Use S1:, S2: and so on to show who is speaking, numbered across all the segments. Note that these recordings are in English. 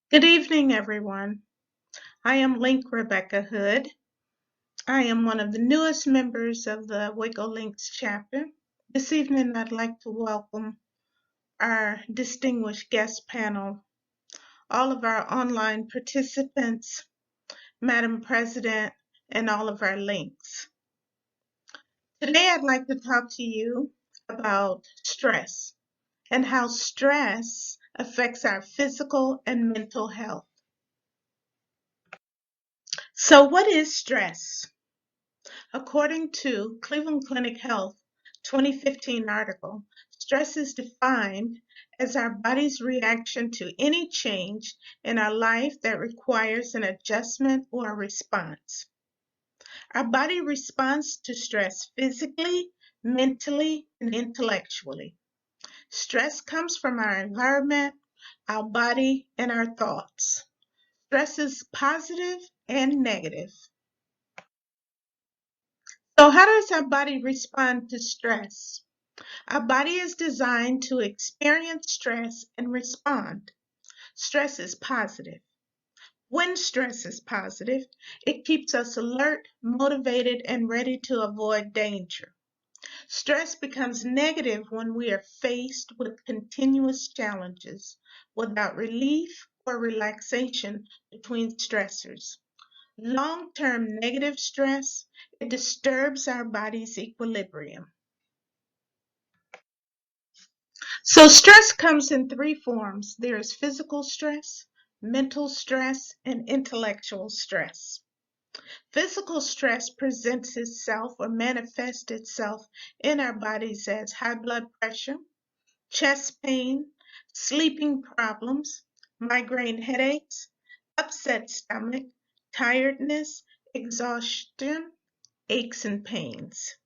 S1: Good evening, everyone. I am Link Rebecca Hood. I am one of the newest members of the Waco Links chapter. This evening, I'd like to welcome our distinguished guest panel, all of our online participants, Madam President, and all of our links. Today, I'd like to talk to you about stress and how stress affects our physical and mental health. So, what is stress? According to Cleveland Clinic Health 2015 article, stress is defined as our body's reaction to any change in our life that requires an adjustment or a response. Our body responds to stress physically, mentally, and intellectually. Stress comes from our environment, our body, and our thoughts. Stress is positive and negative. So, how does our body respond to stress? Our body is designed to experience stress and respond. Stress is positive. When stress is positive, it keeps us alert, motivated, and ready to avoid danger. Stress becomes negative when we are faced with continuous challenges without relief or relaxation between stressors. Long-term negative stress, it disturbs our body's equilibrium. So stress comes in three forms. There is physical stress, mental stress, and intellectual stress. Physical stress presents itself or manifests itself in our bodies as high blood pressure, chest pain, sleeping problems, migraine headaches, upset stomach, tiredness, exhaustion, aches and pains.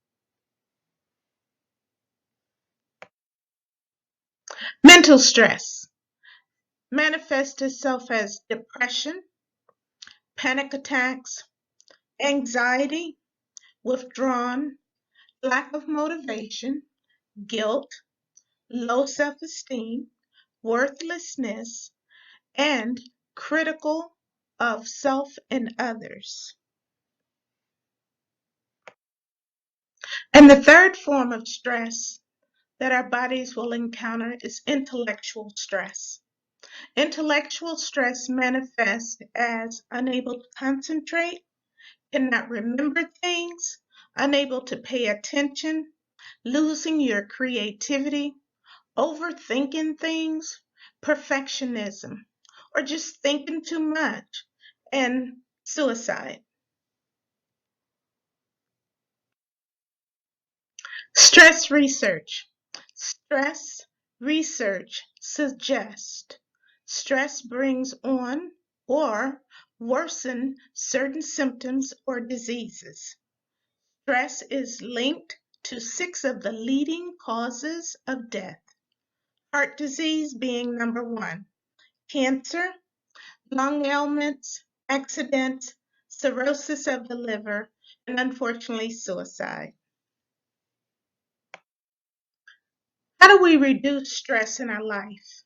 S1: Mental stress manifests itself as depression, panic attacks, anxiety, withdrawn, lack of motivation, guilt, low self-esteem, worthlessness, and critical of self and others. And the third form of stress that our bodies will encounter is intellectual stress. Intellectual stress manifests as unable to concentrate, cannot remember things, unable to pay attention, losing your creativity, overthinking things, perfectionism, or just thinking too much, and suicide. Stress research. Stress research suggests stress brings on or worsen certain symptoms or diseases. Stress is linked to 6 of the leading causes of death. Heart disease being number 1, cancer, lung ailments, accidents, cirrhosis of the liver, and unfortunately suicide. How do we reduce stress in our life?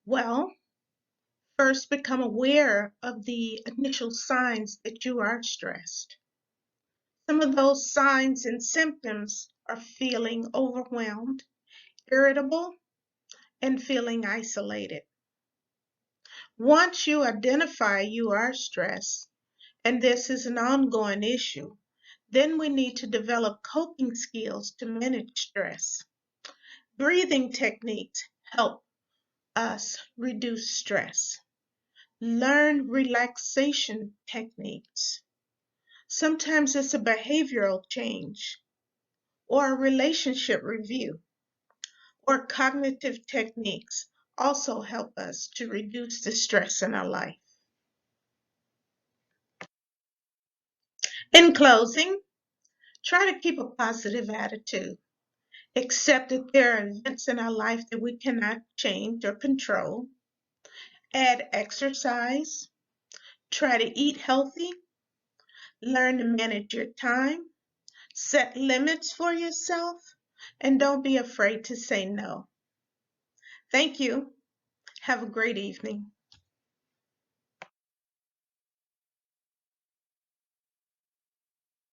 S1: Well, first become aware of the initial signs that you are stressed. Some of those signs and symptoms are feeling overwhelmed, irritable, and feeling isolated. Once you identify you are stressed, and this is an ongoing issue, then we need to develop coping skills to manage stress. Breathing techniques help us reduce stress. Learn relaxation techniques. Sometimes it's a behavioral change or a relationship review, or cognitive techniques also help us to reduce the stress in our life. In closing, try to keep a positive attitude. Accept that there are events in our life that we cannot change or control. Add exercise. Try to eat healthy. Learn to manage your time. Set limits for yourself. And don't be afraid to say no. Thank you. Have a great evening.